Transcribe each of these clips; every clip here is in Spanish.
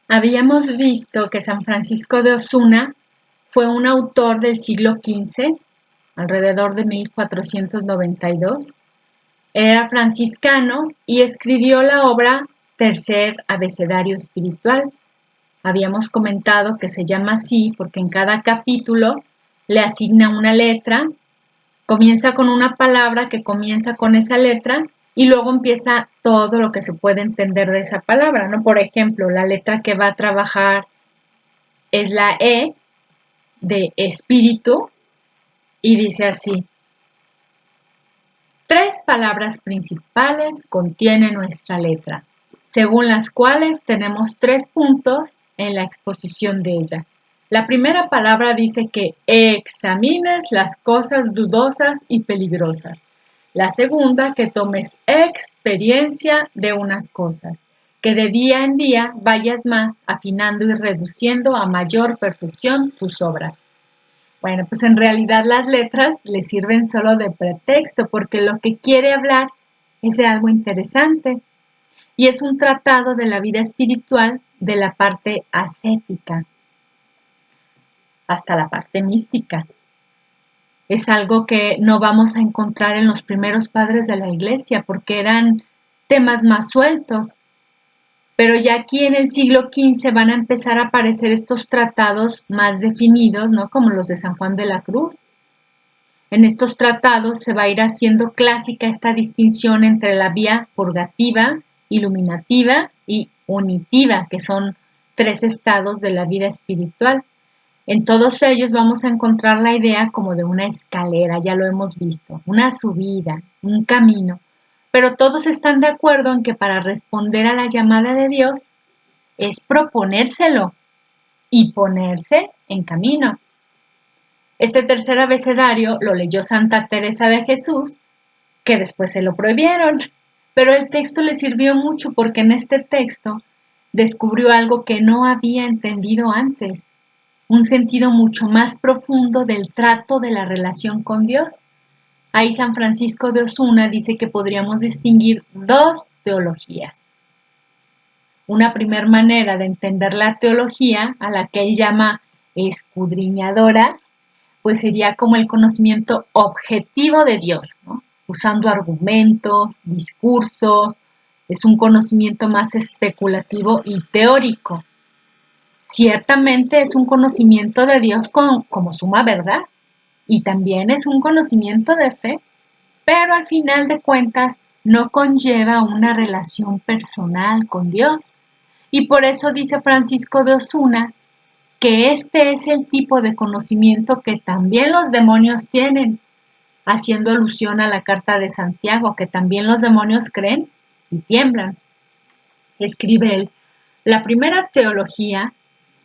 Habíamos visto que San Francisco de Osuna fue un autor del siglo XV, alrededor de 1492. Era franciscano y escribió la obra Tercer Abecedario Espiritual. Habíamos comentado que se llama así porque en cada capítulo le asigna una letra, comienza con una palabra que comienza con esa letra y luego empieza todo lo que se puede entender de esa palabra, ¿no? Por ejemplo, la letra que va a trabajar es la E de espíritu y dice así: tres palabras principales contiene nuestra letra, según las cuales tenemos 3 puntos en la exposición de ella. La primera palabra dice que examines las cosas dudosas y peligrosas. La segunda, que tomes experiencia de unas cosas, que de día en día vayas más afinando y reduciendo a mayor perfección tus obras. Bueno, pues en realidad las letras le sirven solo de pretexto porque lo que quiere hablar es de algo interesante y es un tratado de la vida espiritual de la parte ascética hasta la parte mística. Es algo que no vamos a encontrar en los primeros padres de la iglesia porque eran temas más sueltos. Pero ya aquí en el siglo XV van a empezar a aparecer estos tratados más definidos, ¿no? Como los de San Juan de la Cruz. En estos tratados se va a ir haciendo clásica esta distinción entre la vía purgativa, iluminativa y unitiva, que son 3 estados de la vida espiritual. En todos ellos vamos a encontrar la idea como de una escalera, ya lo hemos visto, una subida, un camino, pero todos están de acuerdo en que para responder a la llamada de Dios es proponérselo y ponerse en camino. Este tercer abecedario lo leyó Santa Teresa de Jesús, que después se lo prohibieron, pero el texto le sirvió mucho porque en este texto descubrió algo que no había entendido antes, un sentido mucho más profundo del trato de la relación con Dios. Ahí San Francisco de Osuna dice que podríamos distinguir 2 teologías. Una primera manera de entender la teología, a la que él llama escudriñadora, pues sería como el conocimiento objetivo de Dios, ¿no? Usando argumentos, discursos, es un conocimiento más especulativo y teórico. Ciertamente es un conocimiento de Dios como suma verdad y también es un conocimiento de fe, pero al final de cuentas no conlleva una relación personal con Dios. Y por eso dice Francisco de Osuna que este es el tipo de conocimiento que también los demonios tienen, haciendo alusión a la carta de Santiago, que también los demonios creen y tiemblan. Escribe él: la primera teología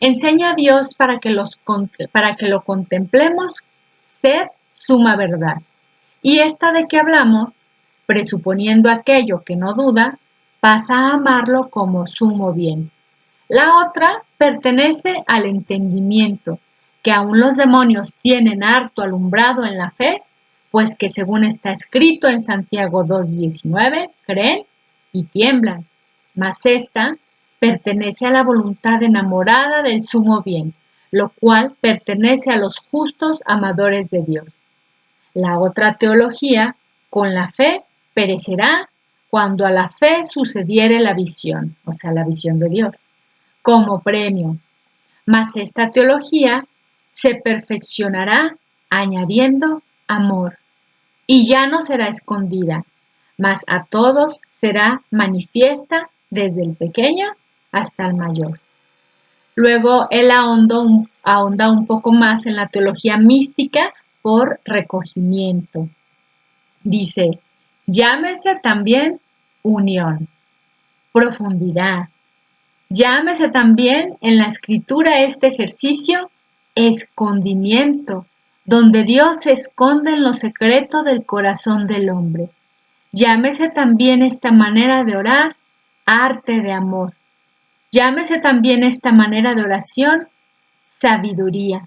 enseña a Dios para que lo contemplemos ser suma verdad. Y esta de que hablamos, presuponiendo aquello que no duda, pasa a amarlo como sumo bien. La otra pertenece al entendimiento, que aún los demonios tienen harto alumbrado en la fe, pues que según está escrito en Santiago 2:19, creen y tiemblan. Mas esta pertenece a la voluntad enamorada del sumo bien, lo cual pertenece a los justos amadores de Dios. La otra teología, con la fe, perecerá cuando a la fe sucediere la visión, o sea, la visión de Dios como premio, mas esta teología se perfeccionará añadiendo amor, y ya no será escondida, mas a todos será manifiesta desde el pequeño hasta el mayor. Luego él ahonda un poco más en la teología mística por recogimiento. Dice: llámese también unión, profundidad. Llámese también en la escritura este ejercicio escondimiento, donde Dios se esconde en lo secreto del corazón del hombre. Llámese también esta manera de orar arte de amor. Llámese también esta manera de oración sabiduría.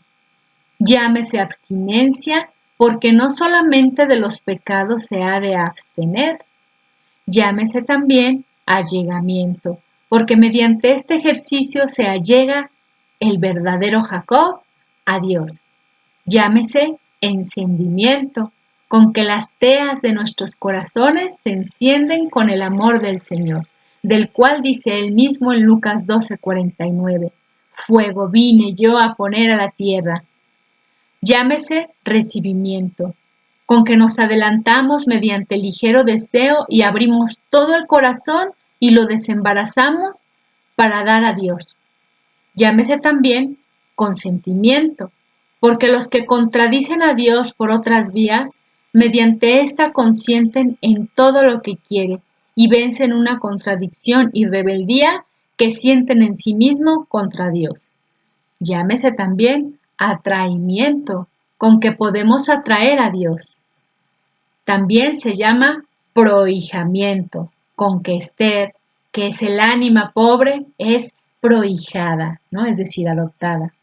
Llámese abstinencia, porque no solamente de los pecados se ha de abstener. Llámese también allegamiento, porque mediante este ejercicio se allega el verdadero Jacob a Dios. Llámese encendimiento, con que las teas de nuestros corazones se encienden con el amor del Señor, del cual dice él mismo en Lucas 12:49, fuego vine yo a poner a la tierra. Llámese recibimiento, con que nos adelantamos mediante ligero deseo y abrimos todo el corazón y lo desembarazamos para dar a Dios. Llámese también consentimiento, porque los que contradicen a Dios por otras vías, mediante ésta consienten en todo lo que quiere y vencen una contradicción y rebeldía que sienten en sí mismo contra Dios. Llámese también atraimiento, con que podemos atraer a Dios. También se llama prohijamiento, con que Esther, que es el ánima pobre, es prohijada, ¿no? Es decir, adoptada.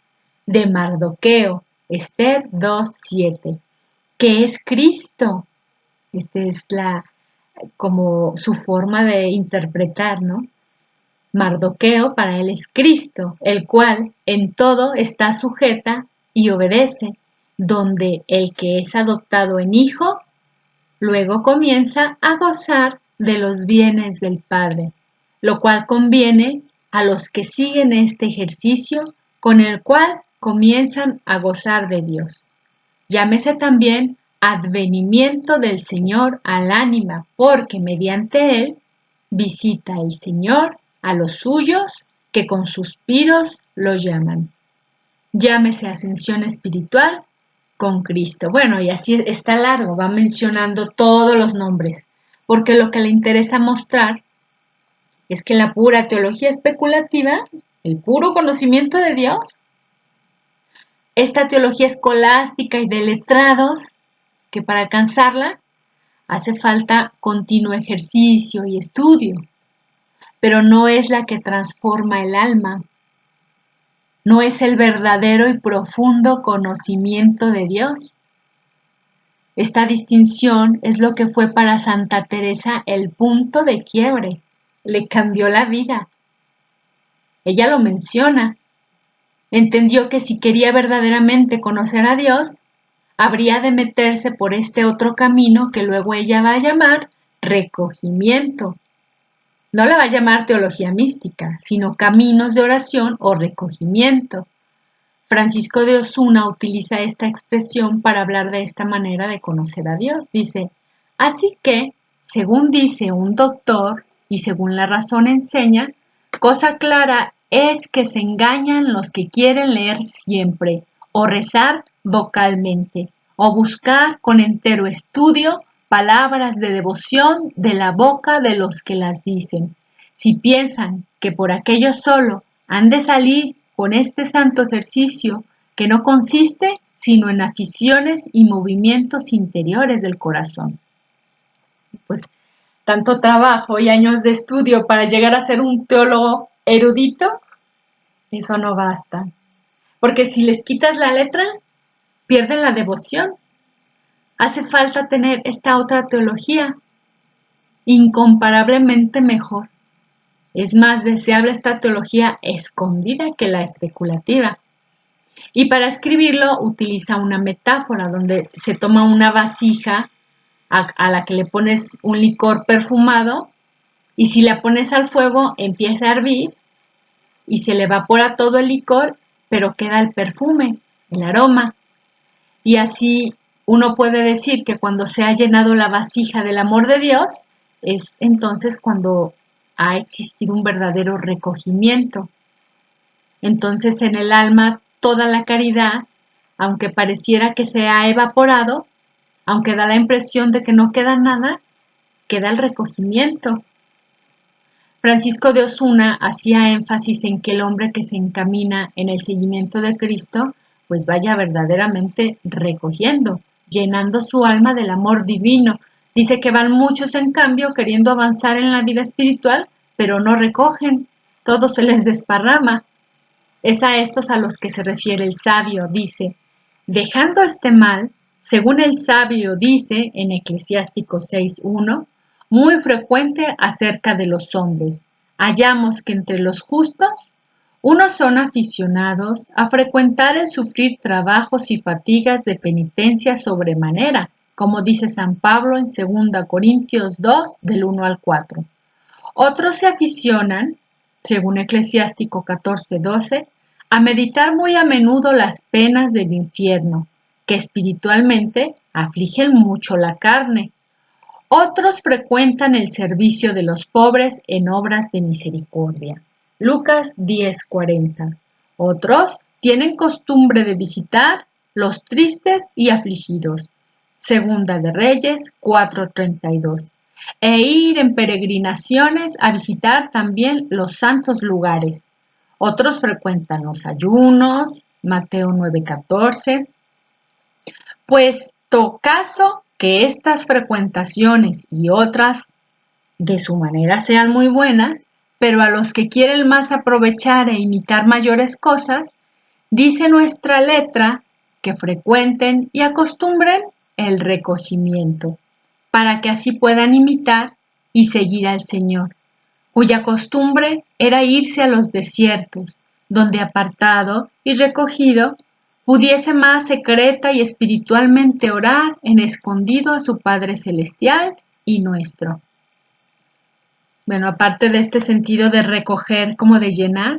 De Mardoqueo, Esther 2:7, que es Cristo. Esta es como su forma de interpretar, ¿no? Mardoqueo para él es Cristo, el cual en todo está sujeta y obedece, donde el que es adoptado en hijo, luego comienza a gozar de los bienes del Padre, lo cual conviene a los que siguen este ejercicio con el cual comienzan a gozar de Dios. Llámese también advenimiento del Señor al ánima, porque mediante él visita el Señor a los suyos que con suspiros lo llaman. Llámese ascensión espiritual con Cristo. Bueno, y así está largo, va mencionando todos los nombres, porque lo que le interesa mostrar es que la pura teología especulativa, el puro conocimiento de Dios, esta teología escolástica y de letrados, que para alcanzarla hace falta continuo ejercicio y estudio, pero no es la que transforma el alma, no es el verdadero y profundo conocimiento de Dios. Esta distinción es lo que fue para Santa Teresa el punto de quiebre, le cambió la vida. Ella lo menciona. Entendió que si quería verdaderamente conocer a Dios, habría de meterse por este otro camino que luego ella va a llamar recogimiento. No la va a llamar teología mística, sino caminos de oración o recogimiento. Francisco de Osuna utiliza esta expresión para hablar de esta manera de conocer a Dios. Dice, así que, según dice un doctor y según la razón enseña, cosa clara es que se engañan los que quieren leer siempre, o rezar vocalmente, o buscar con entero estudio palabras de devoción de la boca de los que las dicen. Si piensan que por aquello solo han de salir con este santo ejercicio que no consiste sino en aficiones y movimientos interiores del corazón. Pues tanto trabajo y años de estudio para llegar a ser un teólogo erudito, eso no basta. Porque si les quitas la letra, pierden la devoción. Hace falta tener esta otra teología, incomparablemente mejor. Es más deseable esta teología escondida que la especulativa. Y para escribirlo utiliza una metáfora donde se toma una vasija a la que le pones un licor perfumado y si la pones al fuego empieza a hervir y se le evapora todo el licor, pero queda el perfume, el aroma. Y así uno puede decir que cuando se ha llenado la vasija del amor de Dios, es entonces cuando ha existido un verdadero recogimiento. Entonces en el alma toda la caridad, aunque pareciera que se ha evaporado, aunque da la impresión de que no queda nada, queda el recogimiento. Francisco de Osuna hacía énfasis en que el hombre que se encamina en el seguimiento de Cristo, pues vaya verdaderamente recogiendo, llenando su alma del amor divino. Dice que van muchos, en cambio, queriendo avanzar en la vida espiritual, pero no recogen, todo se les desparrama. Es a estos a los que se refiere el sabio, dice, dejando este mal, según el sabio dice en Eclesiástico 6:1, muy frecuente acerca de los hombres, hallamos que entre los justos, unos son aficionados a frecuentar el sufrir trabajos y fatigas de penitencia sobremanera, como dice San Pablo en 2 Corintios 2, del 1 al 4. Otros se aficionan, según Eclesiástico 14:12, a meditar muy a menudo las penas del infierno, que espiritualmente afligen mucho la carne. Otros frecuentan el servicio de los pobres en obras de misericordia. Lucas 10:40. Otros tienen costumbre de visitar los tristes y afligidos. Segunda de Reyes 4:32. E ir en peregrinaciones a visitar también los santos lugares. Otros frecuentan los ayunos. Mateo 9:14. Puesto caso que estas frecuentaciones y otras de su manera sean muy buenas, pero a los que quieren más aprovechar e imitar mayores cosas, dice nuestra letra que frecuenten y acostumbren el recogimiento, para que así puedan imitar y seguir al Señor, cuya costumbre era irse a los desiertos, donde apartado y recogido pudiese más secreta y espiritualmente orar en escondido a su Padre Celestial y nuestro. Bueno, aparte de este sentido de recoger como de llenar,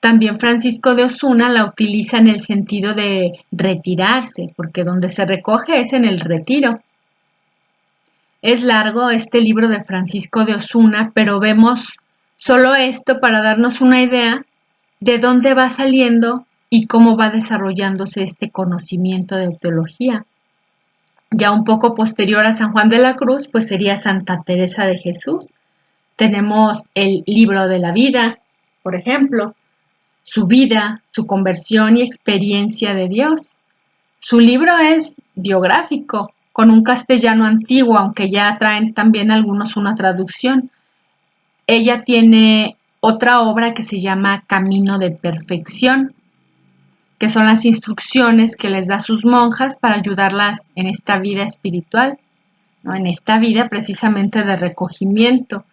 también Francisco de Osuna la utiliza en el sentido de retirarse, porque donde se recoge es en el retiro. Es largo este libro de Francisco de Osuna, pero vemos solo esto para darnos una idea de dónde va saliendo y cómo va desarrollándose este conocimiento de teología. Ya un poco posterior a San Juan de la Cruz, pues sería Santa Teresa de Jesús. Tenemos el libro de la vida, por ejemplo, su vida, su conversión y experiencia de Dios. Su libro es biográfico, con un castellano antiguo, aunque ya traen también algunos una traducción. Ella tiene otra obra que se llama Camino de Perfección, que son las instrucciones que les da a sus monjas para ayudarlas en esta vida espiritual, ¿no? En esta vida precisamente de recogimiento.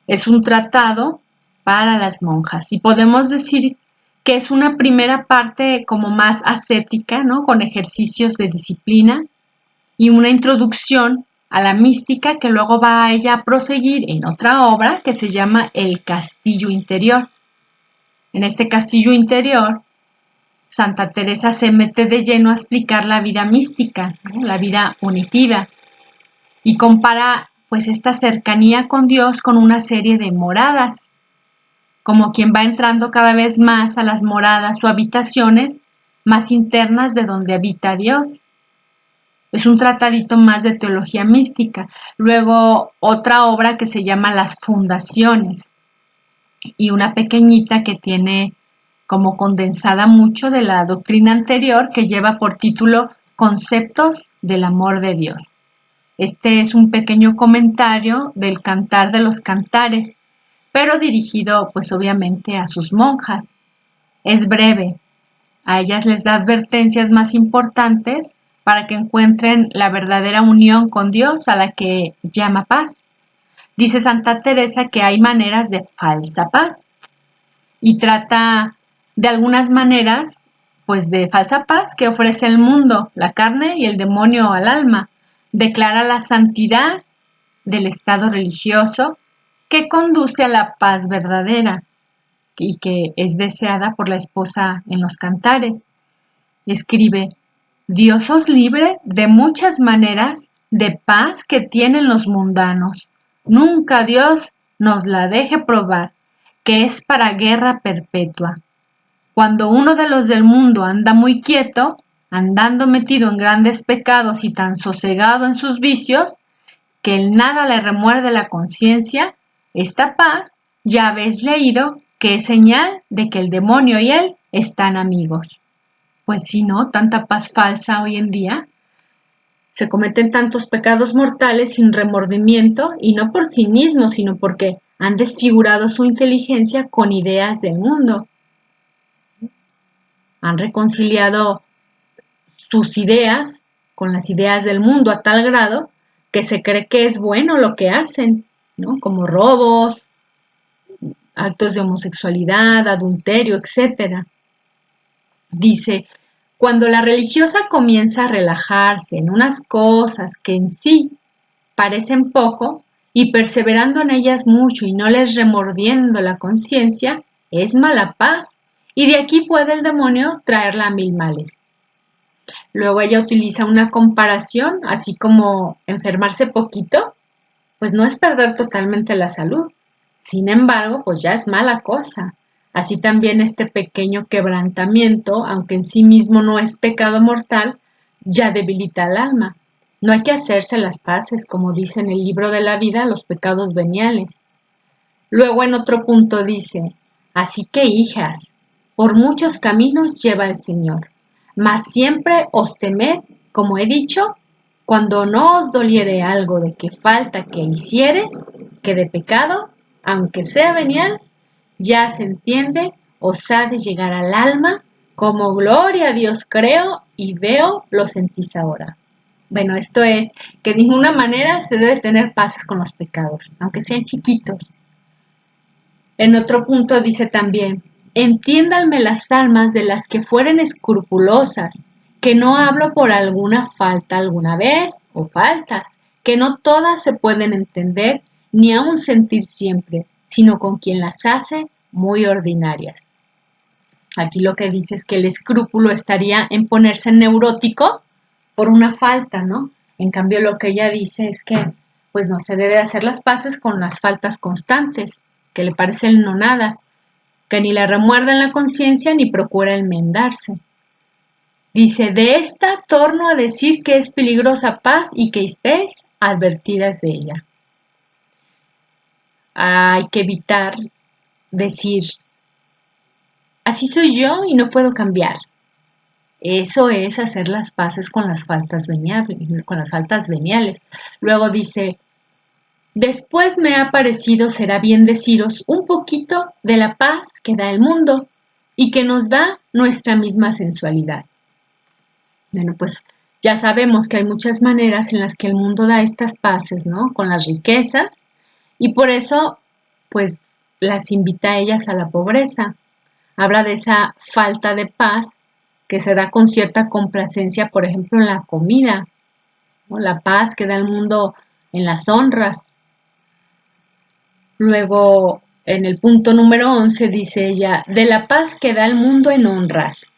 Es un tratado para las monjas y podemos decir que es una primera parte como más ascética, ¿no? Con ejercicios de disciplina y una introducción a la mística que luego va a ella a proseguir en otra obra que se llama El Castillo Interior. En este castillo interior, Santa Teresa se mete de lleno a explicar la vida mística, ¿no? La vida unitiva, y compara pues esta cercanía con Dios con una serie de moradas, como quien va entrando cada vez más a las moradas o habitaciones más internas de donde habita Dios. Es un tratadito más de teología mística. Luego otra obra que se llama Las Fundaciones y una pequeñita que tiene como condensada mucho de la doctrina anterior que lleva por título Conceptos del amor de Dios. Este es un pequeño comentario del Cantar de los Cantares, pero dirigido pues obviamente a sus monjas. Es breve, a ellas les da advertencias más importantes para que encuentren la verdadera unión con Dios a la que llama paz. Dice Santa Teresa que hay maneras de falsa paz y trata de algunas maneras pues de falsa paz que ofrece el mundo, la carne y el demonio al alma. Declara la santidad del estado religioso que conduce a la paz verdadera y que es deseada por la esposa en los cantares. Escribe: Dios os libre de muchas maneras de paz que tienen los mundanos. Nunca Dios nos la deje probar, que es para guerra perpetua. Cuando uno de los del mundo anda muy quieto, andando metido en grandes pecados y tan sosegado en sus vicios, que el nada le remuerde la conciencia, esta paz ya habéis leído que es señal de que el demonio y él están amigos. Pues sí, ¿no? Tanta paz falsa hoy en día. Se cometen tantos pecados mortales sin remordimiento y no por sí mismos, sino porque han desfigurado su inteligencia con ideas del mundo. Han reconciliado sus ideas con las ideas del mundo a tal grado que se cree que es bueno lo que hacen, ¿no? Como robos, actos de homosexualidad, adulterio, etc. Dice, cuando la religiosa comienza a relajarse en unas cosas que en sí parecen poco, y perseverando en ellas mucho y no les remordiendo la conciencia, es mala paz, y de aquí puede el demonio traerla a mil males. Luego ella utiliza una comparación, así como enfermarse poquito, pues no es perder totalmente la salud. Sin embargo, pues ya es mala cosa. Así también este pequeño quebrantamiento, aunque en sí mismo no es pecado mortal, ya debilita al alma. No hay que hacerse las paces, como dice en el libro de la vida, los pecados veniales. Luego en otro punto dice, así que hijas, por muchos caminos lleva el Señor, mas siempre os temed, como he dicho, cuando no os doliere algo de que falta que hicieres, que de pecado, aunque sea venial, ya se entiende, os ha de llegar al alma, como gloria a Dios creo y veo, lo sentís ahora. Bueno, esto es que de ninguna manera se debe tener paces con los pecados, aunque sean chiquitos. En otro punto dice también, entiéndanme las almas de las que fueren escrupulosas, que no hablo por alguna falta alguna vez o faltas, que no todas se pueden entender ni aun sentir siempre, sino con quien las hace muy ordinarias. Aquí lo que dice es que el escrúpulo estaría en ponerse neurótico por una falta, ¿no? En cambio, lo que ella dice es que pues no se debe hacer las paces con las faltas constantes, que le parecen nonadas, que ni le remuerden la conciencia ni procura enmendarse. Dice, de esta torno a decir que es peligrosa paz y que estéis advertidas de ella. Hay que evitar decir, así soy yo y no puedo cambiar. Eso es hacer las paces con las faltas veniales. Luego dice, después me ha parecido será bien deciros un poquito de la paz que da el mundo y que nos da nuestra misma sensualidad. Bueno, pues ya sabemos que hay muchas maneras en las que el mundo da estas paces, ¿no? Con las riquezas y por eso, pues, las invita a ellas a la pobreza. Habla de esa falta de paz que se da con cierta complacencia, por ejemplo, en la comida, ¿no? La paz que da el mundo en las honras. Luego, en el punto número 11 dice ella, de la paz que da el mundo en honras.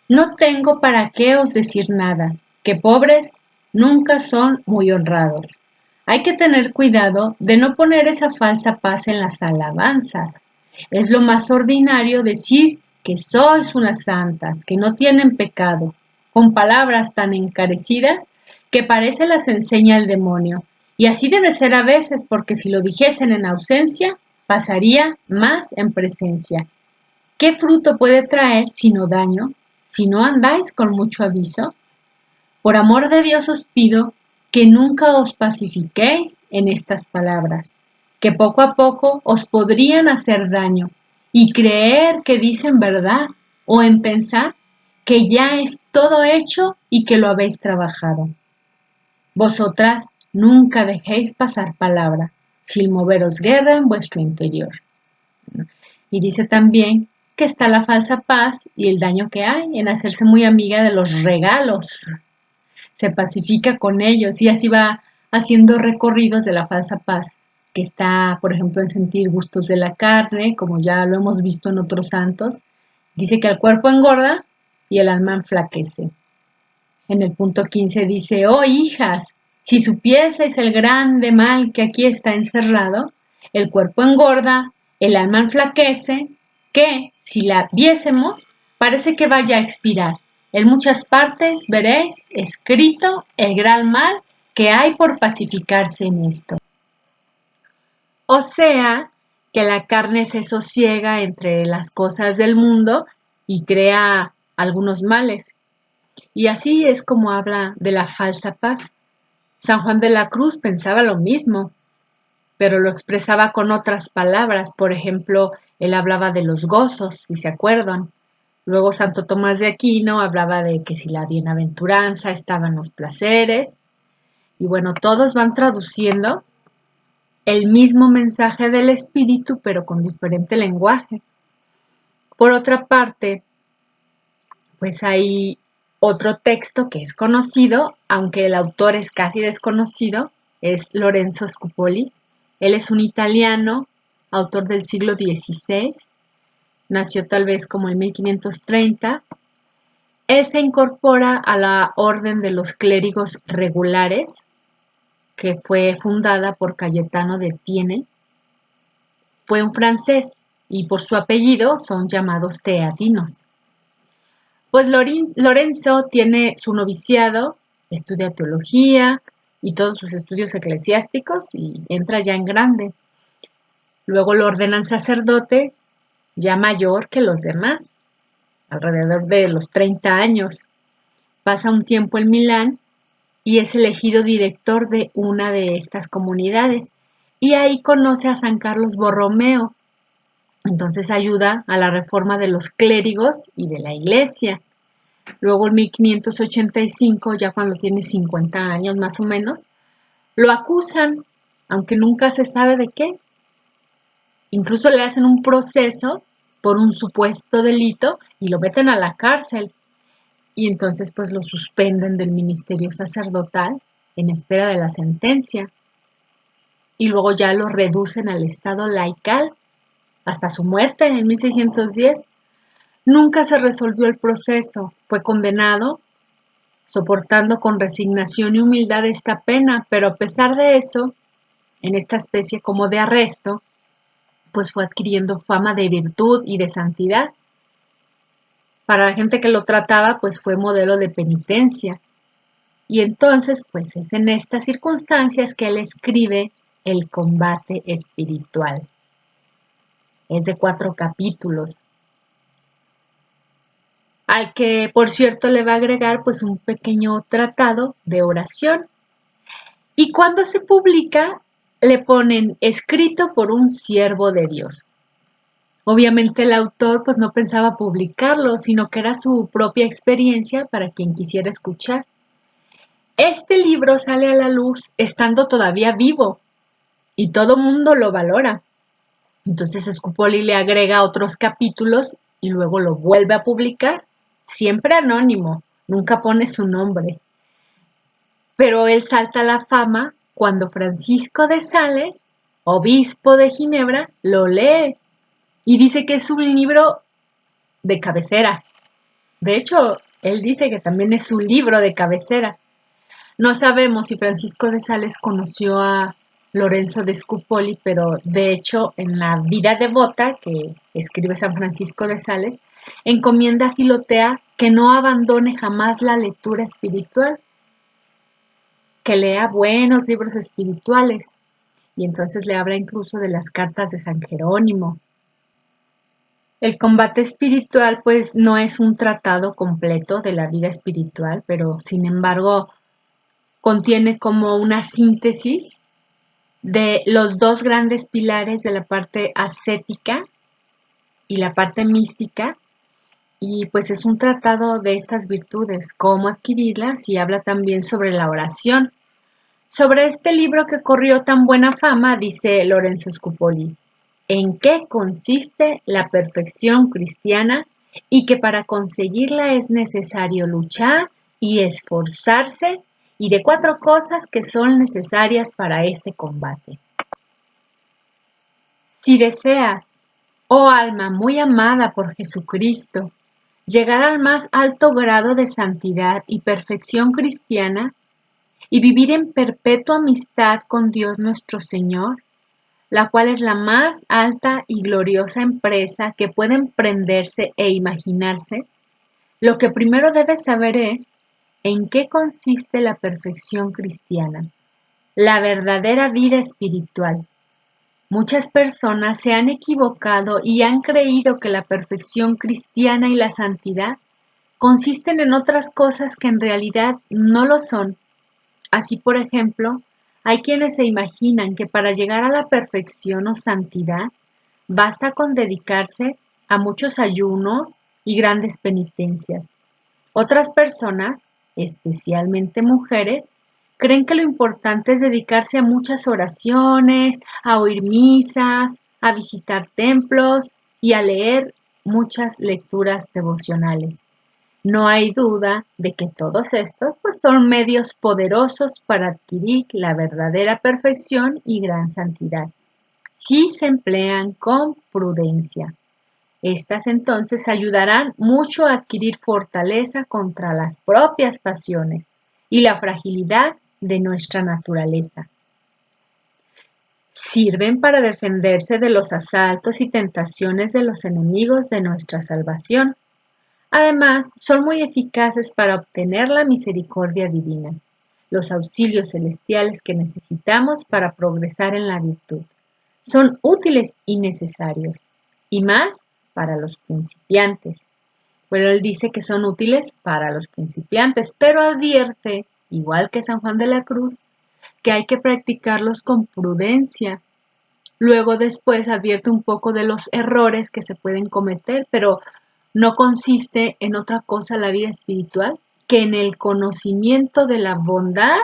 No tengo para qué os decir nada, que pobres nunca son muy honrados. Hay que tener cuidado de no poner esa falsa paz en las alabanzas. Es lo más ordinario decir que sois unas santas, que no tienen pecado, con palabras tan encarecidas que parece las enseña el demonio. Y así debe ser a veces, porque si lo dijesen en ausencia, pasaría más en presencia. ¿Qué fruto puede traer sino daño, si no andáis con mucho aviso? Por amor de Dios os pido que nunca os pacifiquéis en estas palabras, que poco a poco os podrían hacer daño, y creer que dicen verdad, o en pensar que ya es todo hecho y que lo habéis trabajado. Vosotras nunca dejéis pasar palabra, sin moveros guerra en vuestro interior. Y dice también que está la falsa paz y el daño que hay en hacerse muy amiga de los regalos. Se pacifica con ellos y así va haciendo recorridos de la falsa paz, que está, por ejemplo, en sentir gustos de la carne, como ya lo hemos visto en otros santos. Dice que el cuerpo engorda y el alma enflaquece. En el punto 15 dice, oh hijas, si supieseis el grande mal que aquí está encerrado, el cuerpo engorda, el alma enflaquece, que, si la viésemos, parece que vaya a expirar. En muchas partes veréis escrito el gran mal que hay por pacificarse en esto. O sea, que la carne se sosiega entre las cosas del mundo y crea algunos males. Y así es como habla de la falsa paz. San Juan de la Cruz pensaba lo mismo, pero lo expresaba con otras palabras. Por ejemplo, él hablaba de los gozos, si se acuerdan. Luego Santo Tomás de Aquino hablaba de que si la bienaventuranza estaba en los placeres. Y bueno, todos van traduciendo el mismo mensaje del espíritu, pero con diferente lenguaje. Por otra parte, pues hay otro texto que es conocido, aunque el autor es casi desconocido, es Lorenzo Scupoli. Él es un italiano, autor del siglo XVI, nació tal vez como en 1530. Él se incorpora a la Orden de los Clérigos Regulares, que fue fundada por Cayetano de Thiene. Fue un francés y por su apellido son llamados teatinos. Pues Lorenzo tiene su noviciado, estudia teología y todos sus estudios eclesiásticos y entra ya en grande. Luego lo ordenan sacerdote, ya mayor que los demás, alrededor de los 30 años. Pasa un tiempo en Milán y es elegido director de una de estas comunidades. Y ahí conoce a San Carlos Borromeo. Entonces ayuda a la reforma de los clérigos y de la iglesia. Luego en 1585, ya cuando tiene 50 años más o menos, lo acusan, aunque nunca se sabe de qué. Incluso le hacen un proceso por un supuesto delito y lo meten a la cárcel. Y entonces pues lo suspenden del ministerio sacerdotal en espera de la sentencia. Y luego ya lo reducen al estado laical hasta su muerte en 1610. Nunca se resolvió el proceso, fue condenado, soportando con resignación y humildad esta pena, pero a pesar de eso, en esta especie como de arresto, pues fue adquiriendo fama de virtud y de santidad. Para la gente que lo trataba, pues fue modelo de penitencia. Y entonces, pues es en estas circunstancias que él escribe El combate espiritual. Es de 4 capítulos, al que por cierto le va a agregar pues un pequeño tratado de oración. Y cuando se publica, le ponen escrito por un siervo de Dios. Obviamente el autor pues no pensaba publicarlo, sino que era su propia experiencia para quien quisiera escuchar. Este libro sale a la luz estando todavía vivo y todo mundo lo valora. Entonces Scupoli le agrega otros capítulos y luego lo vuelve a publicar, siempre anónimo, nunca pone su nombre. Pero él salta a la fama cuando Francisco de Sales, obispo de Ginebra, lo lee y dice que es un libro de cabecera. De hecho, él dice que también es su libro de cabecera. No sabemos si Francisco de Sales conoció a Lorenzo de Scupoli, pero de hecho en la vida devota que escribe San Francisco de Sales, encomienda a Filotea que no abandone jamás la lectura espiritual, que lea buenos libros espirituales. Y entonces le habla incluso de las cartas de San Jerónimo. El combate espiritual pues no es un tratado completo de la vida espiritual, pero sin embargo contiene como una síntesis de los dos grandes pilares de la parte ascética y la parte mística, y pues es un tratado de estas virtudes, cómo adquirirlas, y habla también sobre la oración. Sobre este libro que corrió tan buena fama, dice Lorenzo Scupoli, ¿en qué consiste la perfección cristiana? Y que para conseguirla es necesario luchar y esforzarse, y de 4 cosas que son necesarias para este combate. Si deseas, oh alma muy amada por Jesucristo, llegar al más alto grado de santidad y perfección cristiana y vivir en perpetua amistad con Dios nuestro Señor, la cual es la más alta y gloriosa empresa que puede emprenderse e imaginarse, lo que primero debes saber es en qué consiste la perfección cristiana, la verdadera vida espiritual. Muchas personas se han equivocado y han creído que la perfección cristiana y la santidad consisten en otras cosas que en realidad no lo son. Así, por ejemplo, hay quienes se imaginan que para llegar a la perfección o santidad basta con dedicarse a muchos ayunos y grandes penitencias. Otras personas, especialmente mujeres, creen que lo importante es dedicarse a muchas oraciones, a oír misas, a visitar templos y a leer muchas lecturas devocionales. No hay duda de que todos estos pues, son medios poderosos para adquirir la verdadera perfección y gran santidad, si se emplean con prudencia. Estas entonces ayudarán mucho a adquirir fortaleza contra las propias pasiones y la fragilidad de nuestra naturaleza. Sirven para defenderse de los asaltos y tentaciones de los enemigos de nuestra salvación. Además, son muy eficaces para obtener la misericordia divina, los auxilios celestiales que necesitamos para progresar en la virtud. Son útiles y necesarios, y más para los principiantes. Pero él dice que son útiles para los principiantes, pero advierte, igual que San Juan de la Cruz, que hay que practicarlos con prudencia. Luego después advierte un poco de los errores que se pueden cometer, pero no consiste en otra cosa la vida espiritual que en el conocimiento de la bondad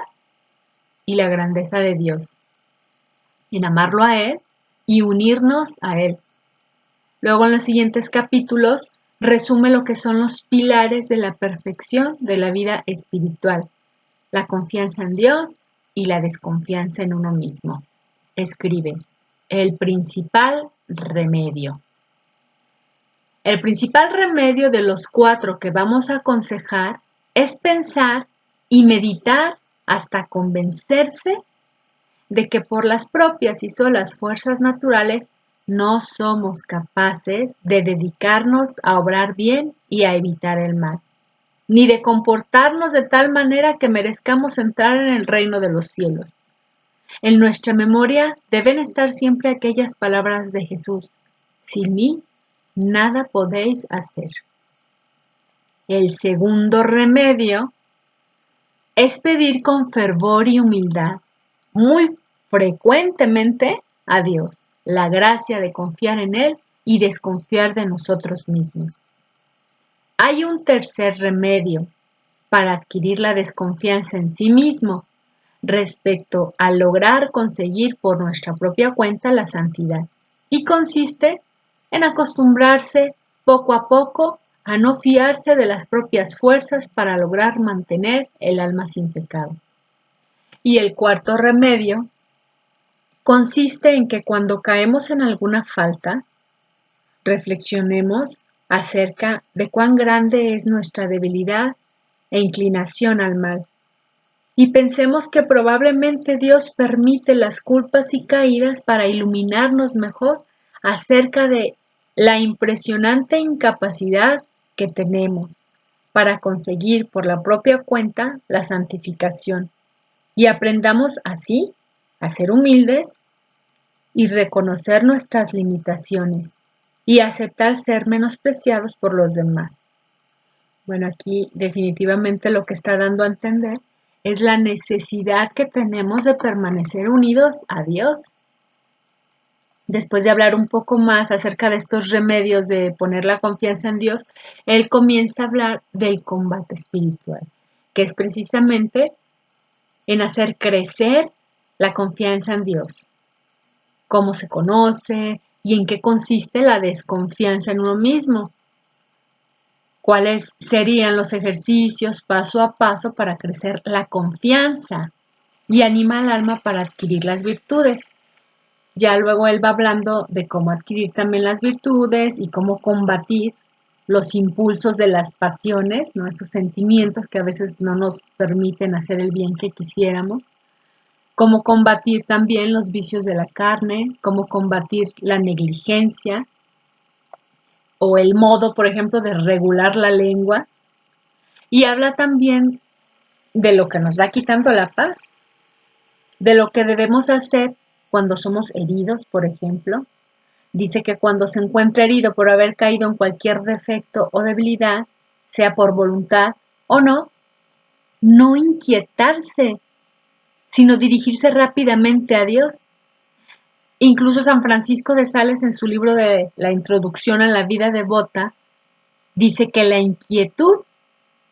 y la grandeza de Dios, en amarlo a Él y unirnos a Él. Luego en los siguientes capítulos resume lo que son los pilares de la perfección de la vida espiritual, la confianza en Dios y la desconfianza en uno mismo. Escribe, el principal remedio. El principal remedio de los 4 que vamos a aconsejar es pensar y meditar hasta convencerse de que por las propias y solas fuerzas naturales no somos capaces de dedicarnos a obrar bien y a evitar el mal, ni de comportarnos de tal manera que merezcamos entrar en el reino de los cielos. En nuestra memoria deben estar siempre aquellas palabras de Jesús: sin mí nada podéis hacer. El segundo remedio es pedir con fervor y humildad, muy frecuentemente, a Dios la gracia de confiar en Él y desconfiar de nosotros mismos. Hay un tercer remedio para adquirir la desconfianza en sí mismo respecto a lograr conseguir por nuestra propia cuenta la santidad, y consiste en acostumbrarse poco a poco a no fiarse de las propias fuerzas para lograr mantener el alma sin pecado. Y el cuarto remedio consiste en que cuando caemos en alguna falta, reflexionemos acerca de cuán grande es nuestra debilidad e inclinación al mal, y pensemos que probablemente Dios permite las culpas y caídas para iluminarnos mejor acerca de la impresionante incapacidad que tenemos para conseguir por la propia cuenta la santificación, y aprendamos así a ser humildes y reconocer nuestras limitaciones y aceptar ser menospreciados por los demás. Bueno, aquí definitivamente lo que está dando a entender es la necesidad que tenemos de permanecer unidos a Dios. Después de hablar un poco más acerca de estos remedios de poner la confianza en Dios, él comienza a hablar del combate espiritual, que es precisamente en hacer crecer la confianza en Dios. Cómo se conoce y en qué consiste la desconfianza en uno mismo. ¿Cuáles serían los ejercicios paso a paso para crecer la confianza y anima al alma para adquirir las virtudes? Ya luego él va hablando de cómo adquirir también las virtudes y cómo combatir los impulsos de las pasiones, ¿no? Esos sentimientos que a veces no nos permiten hacer el bien que quisiéramos. Cómo combatir también los vicios de la carne, cómo combatir la negligencia o el modo, por ejemplo, de regular la lengua. Y habla también de lo que nos va quitando la paz, de lo que debemos hacer cuando somos heridos, por ejemplo. Dice que cuando se encuentra herido por haber caído en cualquier defecto o debilidad, sea por voluntad o no inquietarse, sino dirigirse rápidamente a Dios. Incluso San Francisco de Sales, en su libro de la Introducción a la vida devota, dice que la inquietud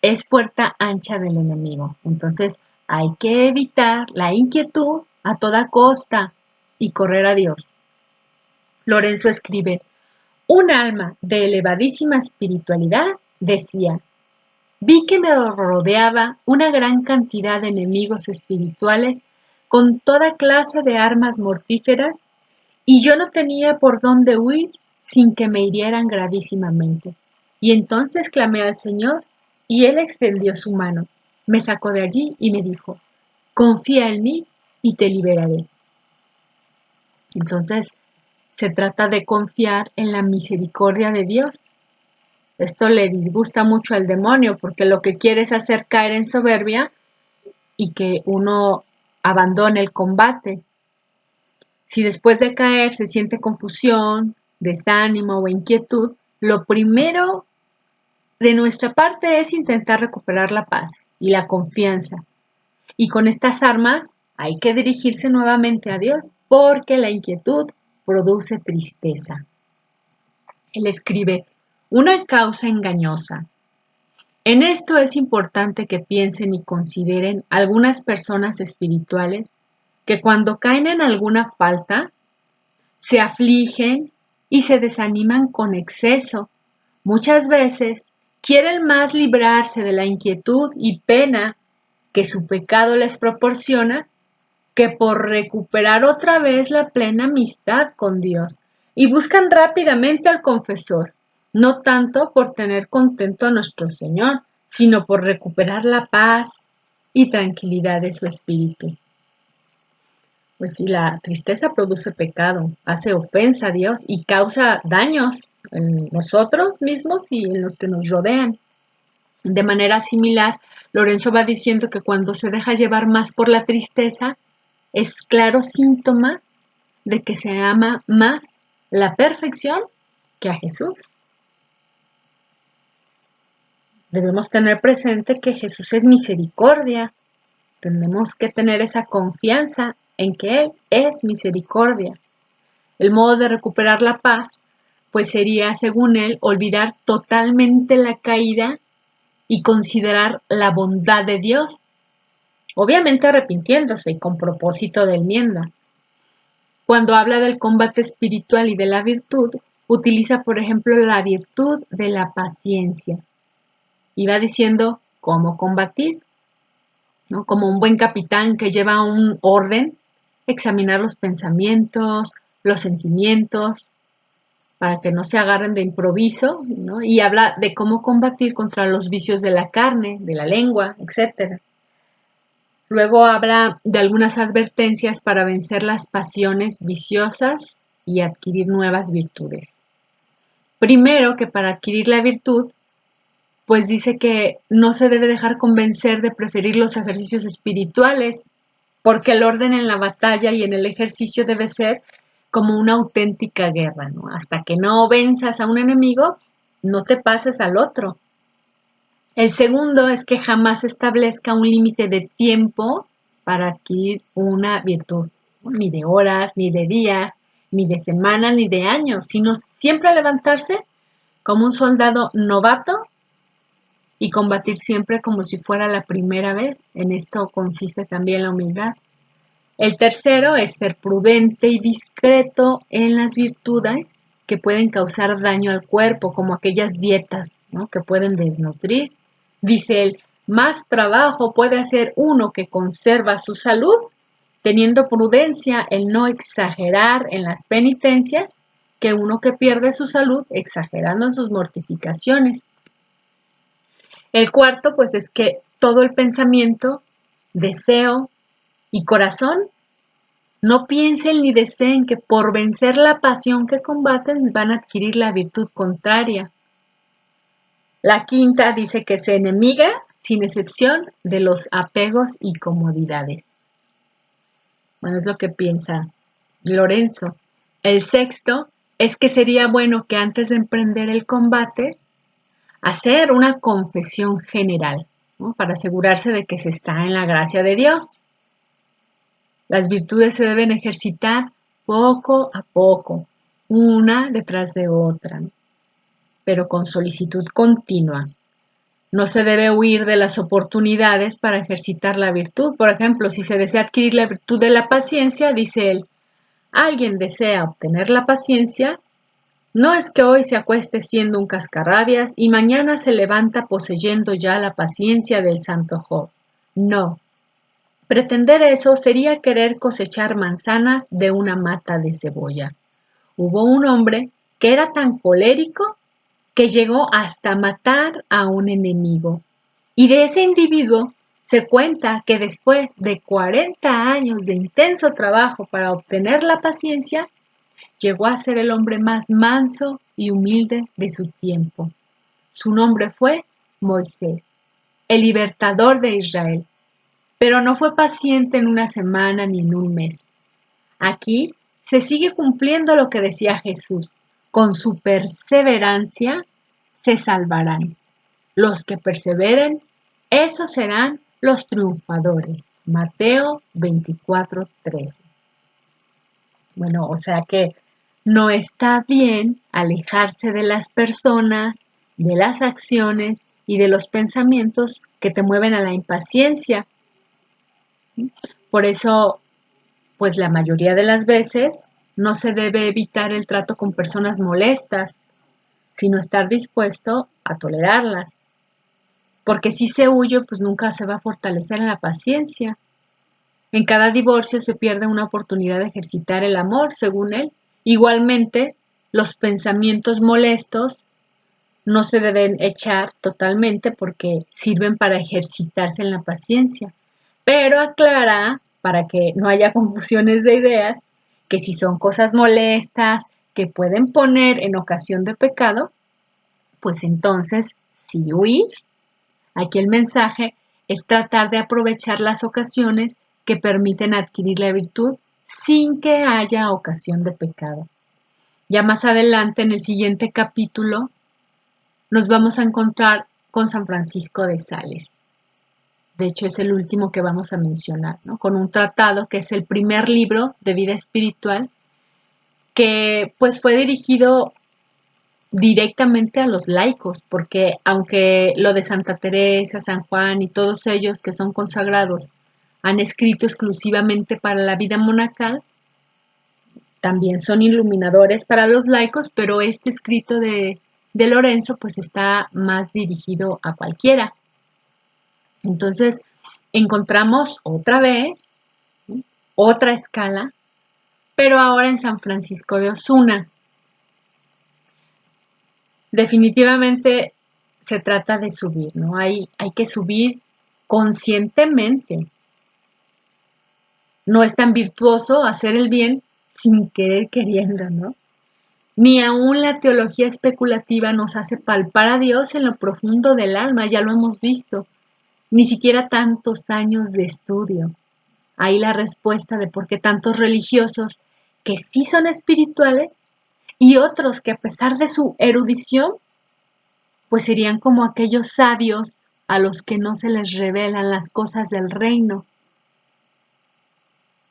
es puerta ancha del enemigo. Entonces, Hay que evitar la inquietud a toda costa y correr a Dios. Lorenzo escribe, un alma de elevadísima espiritualidad decía, vi que me rodeaba una gran cantidad de enemigos espirituales con toda clase de armas mortíferas y yo no tenía por dónde huir sin que me hirieran gravísimamente. Y entonces clamé al Señor y Él extendió su mano, me sacó de allí y me dijo, confía en mí y te liberaré. Entonces se trata de confiar en la misericordia de Dios. Esto le disgusta mucho al demonio porque lo que quiere es hacer caer en soberbia y que uno abandone el combate. Si después de caer se siente confusión, desánimo o inquietud, lo primero de nuestra parte es intentar recuperar la paz y la confianza. Y con estas armas hay que dirigirse nuevamente a Dios porque la inquietud produce tristeza. Él escribe, una causa engañosa. En esto es importante que piensen y consideren algunas personas espirituales que cuando caen en alguna falta, se afligen y se desaniman con exceso. Muchas veces quieren más librarse de la inquietud y pena que su pecado les proporciona que por recuperar otra vez la plena amistad con Dios y buscan rápidamente al confesor, no tanto por tener contento a nuestro Señor, sino por recuperar la paz y tranquilidad de su espíritu. Pues si la tristeza produce pecado, hace ofensa a Dios y causa daños en nosotros mismos y en los que nos rodean. De manera similar, Lorenzo va diciendo que cuando se deja llevar más por la tristeza, es claro síntoma de que se ama más la perfección que a Jesús. Debemos tener presente que Jesús es misericordia. Tenemos que tener esa confianza en que Él es misericordia. El modo de recuperar la paz, pues sería, según él, olvidar totalmente la caída y considerar la bondad de Dios, obviamente arrepintiéndose y con propósito de enmienda. Cuando habla del combate espiritual y de la virtud, utiliza, por ejemplo, la virtud de la paciencia y va diciendo cómo combatir, ¿no? Como un buen capitán que lleva un orden, examinar los pensamientos, los sentimientos, para que no se agarren de improviso, ¿no? Y habla de cómo combatir contra los vicios de la carne, de la lengua, etc. Luego habla de algunas advertencias para vencer las pasiones viciosas y adquirir nuevas virtudes. Primero, que para adquirir la virtud, pues dice que no se debe dejar convencer de preferir los ejercicios espirituales, porque el orden en la batalla y en el ejercicio debe ser como una auténtica guerra, ¿no? Hasta que no venzas a un enemigo, no te pases al otro. El segundo es que jamás establezca un límite de tiempo para adquirir una virtud, ¿no? Ni de horas, ni de días, ni de semanas, ni de años, sino siempre levantarse como un soldado novato y combatir siempre como si fuera la primera vez. En esto consiste también la humildad. El tercero es ser prudente y discreto en las virtudes que pueden causar daño al cuerpo, como aquellas dietas, ¿no? Que pueden desnutrir. Dice él, más trabajo puede hacer uno que conserva su salud, teniendo prudencia el no exagerar en las penitencias, que uno que pierde su salud exagerando en sus mortificaciones. El cuarto, pues, es que todo el pensamiento, deseo y corazón no piensen ni deseen que por vencer la pasión que combaten van a adquirir la virtud contraria. La quinta dice que se enemiga, sin excepción, de los apegos y comodidades. Bueno, es lo que piensa Lorenzo. El sexto es que sería bueno que antes de emprender el combate, hacer una confesión general, ¿no? Para asegurarse de que se está en la gracia de Dios. Las virtudes se deben ejercitar poco a poco, una detrás de otra, pero con solicitud continua. No se debe huir de las oportunidades para ejercitar la virtud. Por ejemplo, si se desea adquirir la virtud de la paciencia, dice él, alguien desea obtener la paciencia, no es que hoy se acueste siendo un cascarrabias y mañana se levanta poseyendo ya la paciencia del santo Job. No. Pretender eso sería querer cosechar manzanas de una mata de cebolla. Hubo un hombre que era tan colérico que llegó hasta matar a un enemigo. Y de ese individuo se cuenta que después de 40 años de intenso trabajo para obtener la paciencia, llegó a ser el hombre más manso y humilde de su tiempo. Su nombre fue Moisés, el libertador de Israel. Pero no fue paciente en una semana ni en un mes. Aquí se sigue cumpliendo lo que decía Jesús. Con su perseverancia se salvarán. Los que perseveren, esos serán los triunfadores. Mateo 24:13. Bueno, o sea que no está bien alejarse de las personas, de las acciones y de los pensamientos que te mueven a la impaciencia. Por eso, pues la mayoría de las veces no se debe evitar el trato con personas molestas, sino estar dispuesto a tolerarlas. Porque si se huye, pues nunca se va a fortalecer en la paciencia. En cada divorcio se pierde una oportunidad de ejercitar el amor, según él. Igualmente, los pensamientos molestos no se deben echar totalmente porque sirven para ejercitarse en la paciencia. Pero aclara, para que no haya confusiones de ideas, que si son cosas molestas que pueden poner en ocasión de pecado, pues entonces sí huir. Aquí el mensaje es tratar de aprovechar las ocasiones que permiten adquirir la virtud sin que haya ocasión de pecado. Ya más adelante, en el siguiente capítulo, nos vamos a encontrar con San Francisco de Sales. De hecho, es el último que vamos a mencionar, ¿no? Con un tratado que es el primer libro de vida espiritual que pues fue dirigido directamente a los laicos, porque aunque lo de Santa Teresa, San Juan y todos ellos que son consagrados han escrito exclusivamente para la vida monacal, también son iluminadores para los laicos, pero este escrito de Lorenzo pues está más dirigido a cualquiera. Entonces encontramos otra vez, ¿sí?, otra escala, pero ahora en San Francisco de Osuna. Definitivamente se trata de subir, ¿no? Hay que subir conscientemente. No es tan virtuoso hacer el bien sin querer queriendo, ¿no? Ni aún la teología especulativa nos hace palpar a Dios en lo profundo del alma, ya lo hemos visto. Ni siquiera tantos años de estudio. Ahí la respuesta de por qué tantos religiosos que sí son espirituales y otros que a pesar de su erudición pues serían como aquellos sabios a los que no se les revelan las cosas del reino.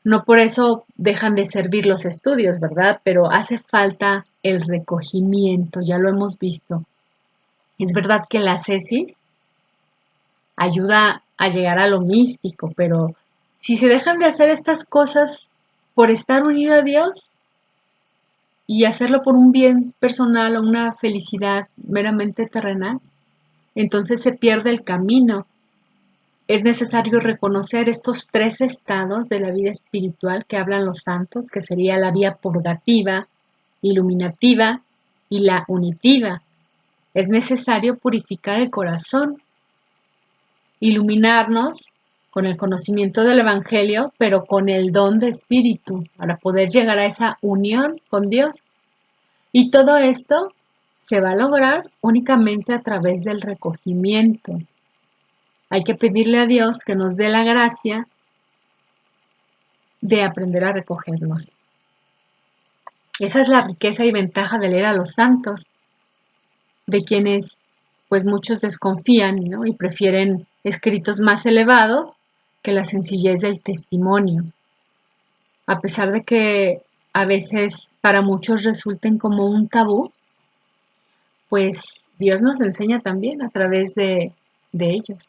No por eso dejan de servir los estudios, ¿verdad? Pero hace falta el recogimiento, ya lo hemos visto. Es verdad que la ascesis ayuda a llegar a lo místico, pero si se dejan de hacer estas cosas por estar unido a Dios y hacerlo por un bien personal o una felicidad meramente terrenal, entonces se pierde el camino. Es necesario reconocer estos tres estados de la vida espiritual que hablan los santos, que sería la vía purgativa, iluminativa y la unitiva. Es necesario purificar el corazón, iluminarnos con el conocimiento del Evangelio, pero con el don de espíritu, para poder llegar a esa unión con Dios. Y todo esto se va a lograr únicamente a través del recogimiento. Hay que pedirle a Dios que nos dé la gracia de aprender a recogernos. Esa es la riqueza y ventaja de leer a los santos, de quienes pues muchos desconfían, ¿no?, y prefieren escritos más elevados que la sencillez del testimonio. A pesar de que a veces para muchos resulten como un tabú, pues Dios nos enseña también a través de de ellos.